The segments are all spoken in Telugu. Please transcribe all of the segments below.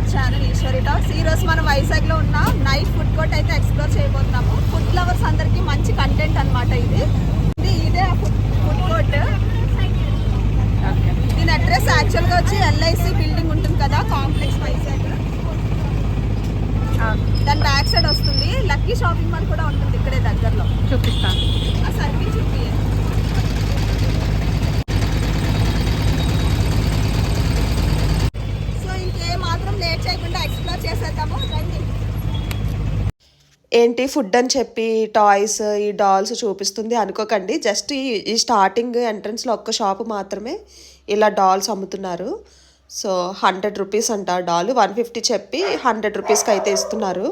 Our channel Eshwari talks. ఈరోజు మనం వైజాగ్లో ఉన్న నైట్ ఫుడ్ కోర్ట్ అయితే ఎక్స్ప్లోర్ చేయబోతున్నాము. ఫుడ్ లవర్స్ అందరికీ మంచి కంటెంట్ అనమాట ఇదే ఆ ఫుడ్ కోర్ట్. దీని అడ్రస్ యాక్చువల్గా వచ్చి ఎల్ఐసి బిల్డింగ్ ఉంటుంది కదా, కాంప్లెక్స్ వైజాగ్. దాని బ్యాక్ సైడ్ వస్తుంది. లక్కీ షాపింగ్ మాల్ కూడా ఉంటుంది ఇక్కడే దగ్గరలో. చూపిస్తాను ఆ సర్కిల్ చూపి. ఏంటి ఫుడ్ అని చెప్పి టాయ్స్ ఈ డాల్స్ చూపిస్తుంది అనుకోకండి. జస్ట్ ఈ స్టార్టింగ్ ఎంట్రన్స్లో ఒక్క షాప్ మాత్రమే ఇలా డాల్స్ అమ్ముతున్నారు. సో 100 రూపీస్ అంట డాల్. 150 చెప్పి 100 రూపీస్కి అయితే ఇస్తున్నారు.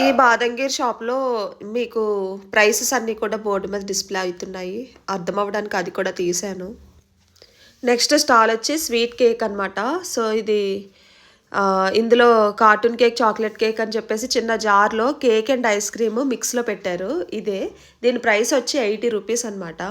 ఈ బాదంగీర్ షాప్లో మీకు ప్రైసెస్ అన్నీ కూడా బోర్డు మీద డిస్ప్లే అవుతున్నాయి. అర్థం అవ్వడానికి అది కూడా తీసాను. నెక్స్ట్ స్టాల్ వచ్చి స్వీట్ కేక్ అనమాట. సో ఇది ఇందులో కార్టూన్ కేక్, చాక్లెట్ కేక్ అని చెప్పేసి చిన్న జార్లో కేక్ అండ్ ఐస్ క్రీమ్ మిక్స్లో పెట్టారు. దీని ప్రైస్ వచ్చి 80 రూపీస్ అనమాట.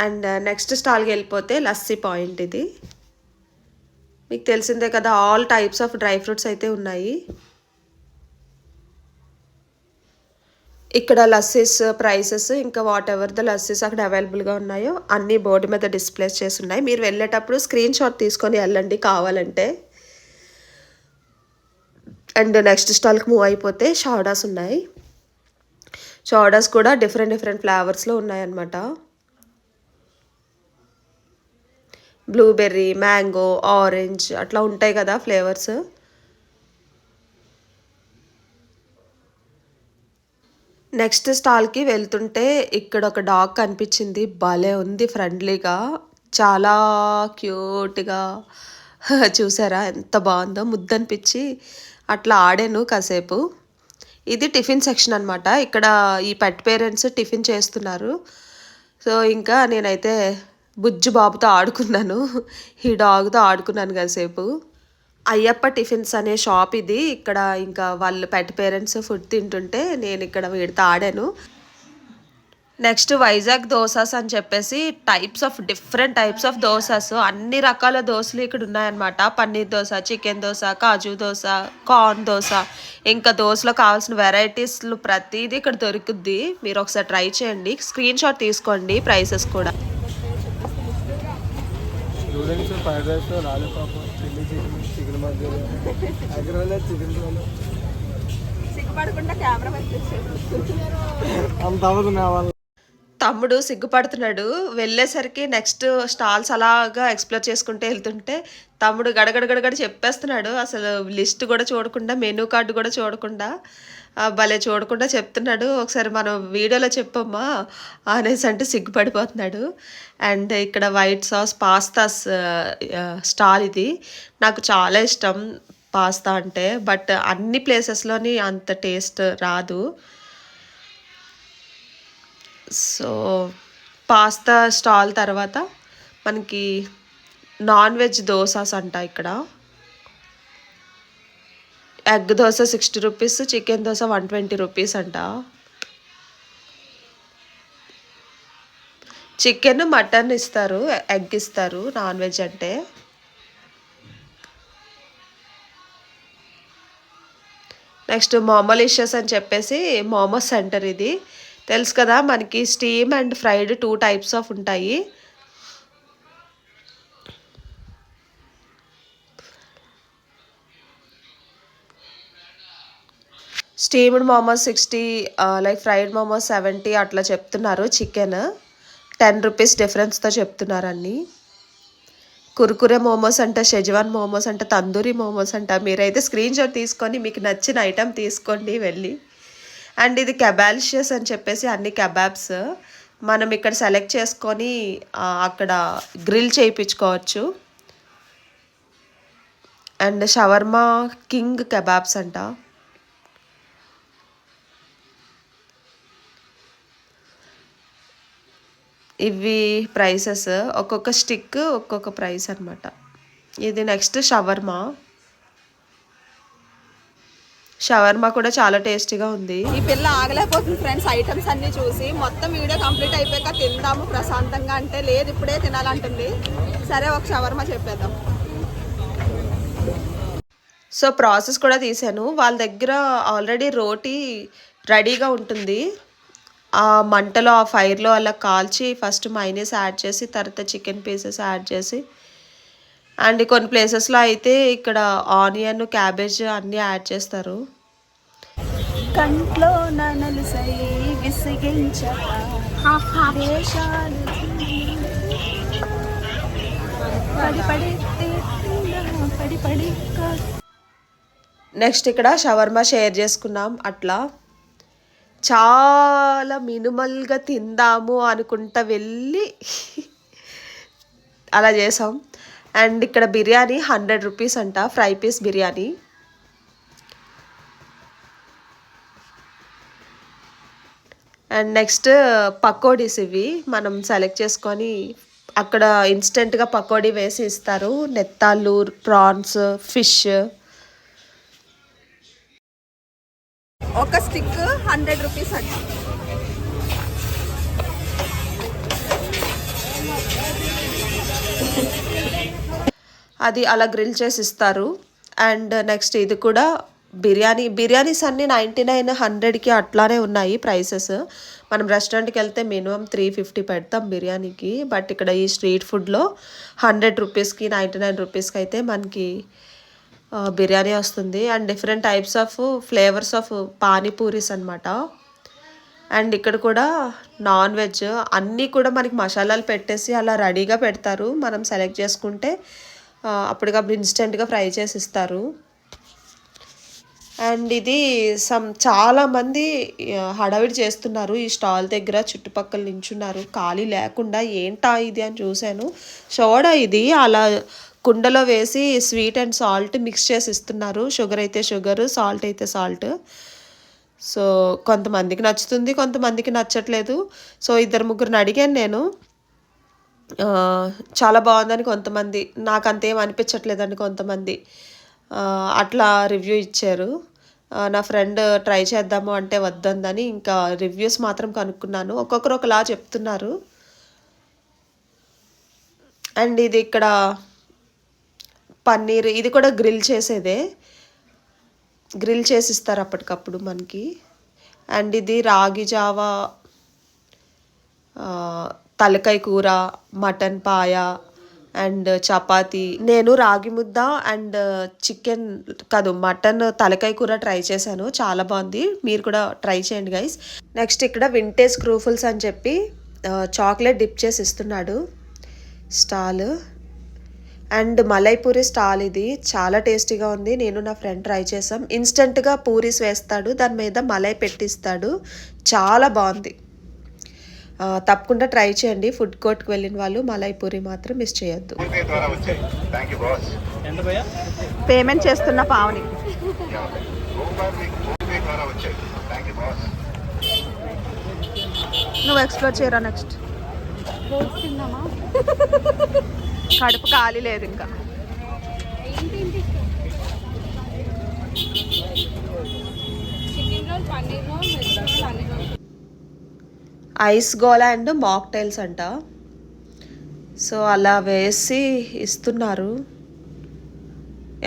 అండ్ నెక్స్ట్ స్టాల్కి వెళ్ళిపోతే లస్సీ పాయింట్. ఇది మీకు తెలిసిందే కదా, all types of dry fruits అయితే ఉన్నాయి. ఇక్కడ లస్సీస్ ప్రైసెస్ ఇంకా వాట్ ఎవర్ ద లస్సీస్ అక్కడ అవైలబుల్గా ఉన్నాయో అన్నీ బోర్డు మీద డిస్ప్లేస్ చేసి ఉన్నాయి. మీరు వెళ్ళేటప్పుడు స్క్రీన్ షాట్ తీసుకొని వెళ్ళండి కావాలంటే. అండ్ నెక్స్ట్ స్టాల్కి మూవ్ అయిపోతే సోడాస్ ఉన్నాయి. సోడాస్ కూడా డిఫరెంట్ ఫ్లేవర్స్లో ఉన్నాయన్నమాట. బ్లూబెర్రీ, మ్యాంగో, ఆరెంజ్ అట్లా ఉంటాయి కదా ఫ్లేవర్స్. నెక్స్ట్ స్టాల్కి వెళ్తుంటే ఇక్కడ ఒక డాగ్ కనిపించింది. భలే ఉంది, ఫ్రెండ్లీగా, చాలా క్యూట్గా. చూసారా ఎంత బాగుందో, ముద్దనిపించి అట్లా ఆడాను కాసేపు. ఇది టిఫిన్ సెక్షన్ అనమాట. ఇక్కడ ఈ పెట్ పేరెంట్స్ టిఫిన్ చేస్తున్నారు. సో ఇంకా నేనైతే బుజ్జు బాబుతో ఆడుకున్నాను, ఈ డాగ్తో ఆడుకున్నాను కాసేపు. అయ్యప్ప టిఫిన్స్ అనే షాప్ ఇది. ఇక్కడ ఇంకా వాళ్ళు పెట్ పేరెంట్స్ ఫుడ్ తింటుంటే నేను ఇక్కడ వీడితో ఆడాను. నెక్స్ట్ వైజాగ్ దోసాస్ అని చెప్పేసి డిఫరెంట్ టైప్స్ ఆఫ్ దోసాస్, అన్ని రకాల దోశలు ఇక్కడ ఉన్నాయన్నమాట. పన్నీర్ దోశ, చికెన్ దోశ, కాజు దోశ, కార్న్ దోశ, ఇంకా దోశలో కావాల్సిన వెరైటీస్లు ప్రతిదీ ఇక్కడ దొరుకుద్ది. మీరు ఒకసారి ట్రై చేయండి, స్క్రీన్ షాట్ తీసుకోండి ప్రైసెస్ కూడా. Fried rice, lollipop, chilli chicken, chicken masala, Hyderabad chicken roll. సిగ్గుపడకుండా కెమెరా అంత అవ్వదు నా వల్ల. తమ్ముడు సిగ్గుపడుతున్నాడు. వెళ్ళేసరికి నెక్స్ట్ స్టాల్స్ అలాగా ఎక్స్ప్లోర్ చేసుకుంటే వెళ్తుంటే తమ్ముడు గడగడ చెప్పేస్తున్నాడు. అసలు లిస్ట్ కూడా చూడకుండా, మెనూ కార్డు కూడా చూడకుండా, భలే చూడకుండా చెప్తున్నాడు. ఒకసారి మనం వీడియోలో చెప్పమ్మా అనేసి అంటే సిగ్గుపడిపోతున్నాడు. అండ్ ఇక్కడ వైట్ సాస్ పాస్తాస్ స్టాల్. ఇది నాకు చాలా ఇష్టం పాస్తా అంటే, బట్ అన్ని ప్లేసెస్లోని అంత టేస్ట్ రాదు. సో పాస్తా స్టాల్ తర్వాత మనకి నాన్ వెజ్ దోసాస్ అంట. ఇక్కడ egg dosa 60 rupees, chicken dosa 120 rupees అంట. చికెన్, మటన్ ఇస్తారు, ఎగ్ ఇస్తారు నాన్ వెజ్ అంటే. నెక్స్ట్ మోమోలిషియస్ అని చెప్పేసి మోమోస్ సెంటర్. ఇది తెలుసు కదా మనకి, steam and fried 2 types of ఉంటాయి. Steamed momos 60, like fried momos 70 అట్లా చెప్తున్నారు. చికెన్ 10 రూపీస్ డిఫరెన్స్తో చెప్తున్నారు అన్నీ. కుర్కురే మోమోస్ అంట, షెజ్వాన్ మోమోస్ అంట, తందూరి మోమోస్ అంట. మీరైతే స్క్రీన్ షాట్ తీసుకొని మీకు నచ్చిన ఐటెం తీసుకోండి వెళ్ళి. అండ్ ఇది కెబాలిషియస్ అని చెప్పేసి అన్ని కెబాబ్స్ మనం ఇక్కడ సెలెక్ట్ చేసుకొని అక్కడ గ్రిల్ చేయించుకోవచ్చు. అండ్ షవర్మా కింగ్ కెబాబ్స్ అంట. ఇవి ప్రైసెస్, ఒక్కొక్క స్టిక్ ఒక్కొక్క ప్రైస్ అనమాట. ఇది నెక్స్ట్ షవర్మా. షవర్మా కూడా చాలా టేస్టీగా ఉంది. ఈ పిల్ల ఆగలేకపోతుంది ఫ్రెండ్స్ ఐటమ్స్ అన్ని చూసి. మొత్తం వీడియో కంప్లీట్ అయిపోయాక తిందాము ప్రశాంతంగా అంటే లేదు ఇప్పుడే తినాలంటుంది. సరే ఒక షవర్మా చెప్పేద్దాం. సో ప్రాసెస్ కూడా తీసాను. వాళ్ళ దగ్గర ఆల్రెడీ రోటీ రెడీగా ఉంటుంది. ఆ మంటలో ఆ ఫైర్లో అలా కాల్చి ఫస్ట్ మైనీస్ యాడ్ చేసి తర్వాత చికెన్ పీసెస్ యాడ్ చేసి అండ్ కొన్ని ప్లేసెస్లో అయితే ఇక్కడ ఆనియన్ క్యాబేజ్ అన్నీ యాడ్ చేస్తారు. కంట్లో ననలుసై నెక్స్ట్ ఇక్కడ షవర్మా షేర్ చేసుకున్నాం. అట్లా చాలా మినిమల్గా తిందాము అనుకుంటా వెళ్ళి అలా చేసాం. అండ్ ఇక్కడ బిర్యానీ 100 రూపీస్ అంట, fry piece biryani. And next pakodis ఇవి మనం సెలెక్ట్ చేసుకొని అక్కడ ఇన్స్టెంట్గా పకోడీ వేసి ఇస్తారు. నెత్తాళ్ళు, ప్రాన్స్, ఫిష్. ఒక స్టిక్ 100 రూపీస్ అంట. అది అలా గ్రిల్ చేసి ఇస్తారు. అండ్ నెక్స్ట్ ఇది కూడా బిర్యానీస్ అన్నీ 99, 100కి అట్లానే ఉన్నాయి ప్రైసెస్. మనం రెస్టారెంట్కి వెళ్తే మినిమం 350 పెడతాం బిర్యానీకి. బట్ ఇక్కడ ఈ స్ట్రీట్ ఫుడ్లో 100 రూపీస్కి 99 రూపీస్కి అయితే మనకి బిర్యానీ వస్తుంది. And different types of flavours of pani puris అనమాట. అండ్ ఇక్కడ కూడా నాన్ వెజ్ అన్నీ కూడా మనకి మసాలాలు పెట్టేసి అలా రెడీగా పెడతారు. మనం సెలెక్ట్ చేసుకుంటే అప్పటికప్పుడు ఇన్స్టెంట్గా ఫ్రై చేసి ఇస్తారు. అండ్ ఇది చాలామంది హడావిడి చేస్తున్నారు ఈ స్టాల్ దగ్గర. చుట్టుపక్కల నించున్నారు ఖాళీ లేకుండా. ఏంటా ఇది అని చూశాను. సోడా ఇది అలా కుండలో వేసి స్వీట్ అండ్ సాల్ట్ మిక్స్ చేసి ఇస్తున్నారు. షుగర్ అయితే షుగర్, సాల్ట్ అయితే సాల్ట్. సో కొంతమందికి నచ్చుతుంది, కొంతమందికి నచ్చట్లేదు. సో 2-3 అడిగాను నేను. చాలా బాగుందని కొంతమంది, నాకు అంతేం అనిపించట్లేదని కొంతమంది అట్లా రివ్యూ ఇచ్చారు. నా ఫ్రెండ్ ట్రై చేద్దాము అంటే వద్దందని ఇంకా రివ్యూస్ మాత్రం కనుక్కున్నాను. ఒక్కొక్కరు ఒకలా చెప్తున్నారు. అండ్ ఇది ఇక్కడ పన్నీర్, ఇది కూడా గ్రిల్ చేసేదే. గ్రిల్ చేసి ఇస్తారు అప్పటికప్పుడు మనకి. అండ్ ఇది రాగి జావా, తలకాయ కూర, మటన్ పాయ అండ్ చపాతి. నేను రాగి ముద్ద అండ్ మటన్ తలకాయ కూర ట్రై చేశాను. చాలా బాగుంది. మీరు కూడా ట్రై చేయండి గైస్. నెక్స్ట్ ఇక్కడ వింటేజ్ క్రూఫుల్స్ అని చెప్పి చాక్లెట్ డిప్ చేసి ఇస్తున్నాడు stall. And malai puri stall ఇది. చాలా టేస్టీగా ఉంది. నేను నా ఫ్రెండ్ ట్రై చేసాం. ఇన్స్టెంట్గా పూరీస్ వేస్తాడు, దాని మీద మలై పెట్టిస్తాడు. చాలా బాగుంది. తప్పకుండా ట్రై చేయండి. ఫుడ్ కోర్ట్కి వెళ్ళిన వాళ్ళు మలై పూరి మాత్రం మిస్ చేయొద్దు. పేమెంట్ చేస్తున్న పావని. నువ్వు ఎక్స్ప్లోర్ చేయరా నెక్స్ట్. కడుపు ఖాళీ లేదు ఇంకా. ఐస్ గోలా అండ్ మాక్టైల్స్ అంట. సో అలా వేసి ఇస్తున్నారు.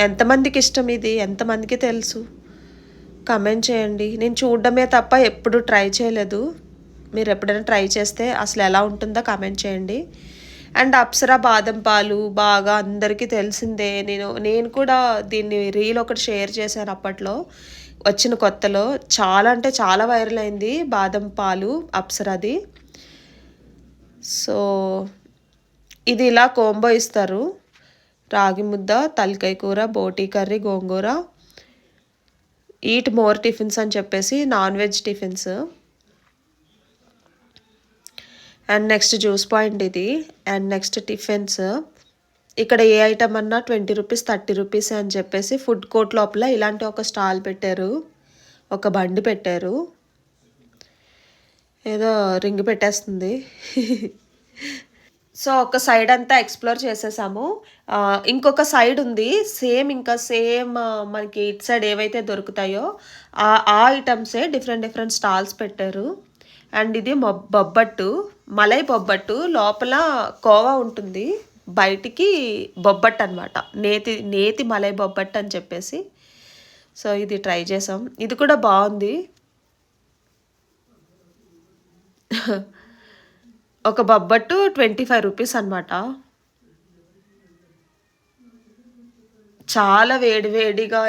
ఎంతమందికి ఇష్టం ఇది, ఎంతమందికి తెలుసు కమెంట్ చేయండి. నేను చూడడమే తప్ప ఎప్పుడు ట్రై చేయలేదు. మీరు ఎప్పుడైనా ట్రై చేస్తే అసలు ఎలా ఉంటుందో కమెంట్ చేయండి. అండ్ అప్సరా బాదం పాలు బాగా అందరికీ తెలిసిందే. నేను కూడా దీన్ని రీల్ ఒకటి షేర్ చేశాను అప్పట్లో వచ్చిన కొత్తలో. చాలా అంటే చాలా వైరల్ అయింది బాదం పాలు అప్సరాది. సో ఇది ఇలా కోంబో ఇస్తారు. రాగి ముద్ద, తలకాయ కూర, బోటీ కర్రీ, గోంగూర, ఈట్ మోర్ టిఫిన్స్ అని చెప్పేసి non veg tiffins. And next juice point ఇది. And next tiffins. ఇక్కడ ఏ ఐటమ్ అన్నా 20 రూపీస్ 30 రూపీస్ అని చెప్పేసి ఫుడ్ కోర్ట్ లోపల ఇలాంటి ఒక స్టాల్ పెట్టారు, ఒక బండి పెట్టారు. ఏదో రింగ్ పెట్టేస్తుంది. సో ఒక సైడ్ అంతా ఎక్స్ప్లోర్ చేసేసాము. ఇంకొక సైడ్ ఉంది సేమ్ మనకి ఇటు సైడ్ ఏవైతే దొరుకుతాయో ఆ ఐటమ్సే డిఫరెంట్ స్టాల్స్ పెట్టారు. అండ్ ఇది బొబ్బట్టు, మలై బొబ్బట్టు, లోపల కోవా ఉంటుంది, బయటికి బొబ్బట్టు అనమాట, నేతి మలై బొబ్బట్టు అని చెప్పేసి. సో ఇది ట్రై చేసాం, ఇది కూడా బాగుంది. ఒక బొబ్బట్టు 25 రూపీస్ అనమాట. చాలా వేడిగా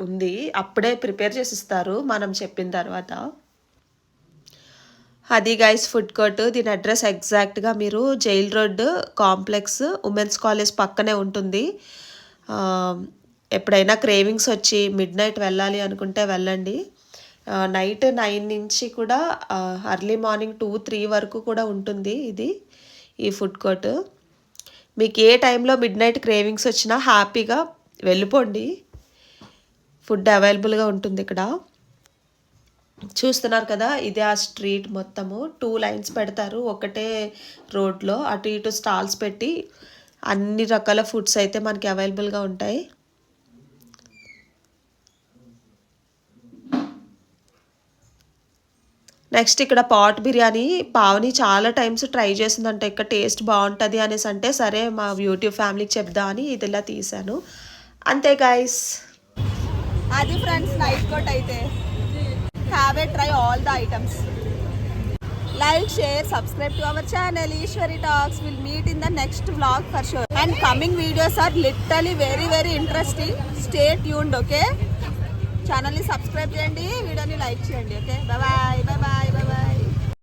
ఉంది, అప్పుడే ప్రిపేర్ చేసి ఇస్తారు మనం చెప్పిన తర్వాత. అది గైస్ ఫుడ్ కోర్ట్. దీని అడ్రస్ ఎగ్జాక్ట్గా మీరు jail road complex women's college పక్కనే ఉంటుంది. ఎప్పుడైనా క్రేవింగ్స్ వచ్చి మిడ్ నైట్ వెళ్ళాలి అనుకుంటే వెళ్ళండి. నైట్ 9 నుంచి కూడా అర్లీ మార్నింగ్ 2-3 వరకు కూడా ఉంటుంది ఈ ఫుడ్ కోర్ట్. మీకు ఏ టైంలో మిడ్ నైట్ క్రేవింగ్స్ వచ్చినా హ్యాపీగా వెళ్ళిపోండి, ఫుడ్ అవైలబుల్గా ఉంటుంది ఇక్కడ. చూస్తున్నారు కదా, ఇదే ఆ స్ట్రీట్ మొత్తము 2 లైన్స్ పెడతారు ఒకటే రోడ్లో, అటు ఇటు స్టాల్స్ పెట్టి అన్ని రకాల ఫుడ్స్ అయితే మనకి అవైలబుల్గా ఉంటాయి. నెక్స్ట్ ఇక్కడ పాట్ బిర్యానీ పావని చాలా టైమ్స్ ట్రై చేసిందంట, ఇక్కడ టేస్ట్ బాగుంటుంది అనేసి అంటే సరే మా యూట్యూబ్ ఫ్యామిలీకి చెప్దా అని ఇది ఇలా తీసాను. అంతే గైస్, అది ఫ్రెండ్స్ నైట్ కోట్ అయితే. Have a try all the items. Like, share, subscribe to our channel Ishwari Talks. We'll meet in the next vlog for sure. And coming videos are literally very interesting. Stay tuned, okay? Channel ni subscribe cheyandi, video ni like cheyandi, okay? Bye bye.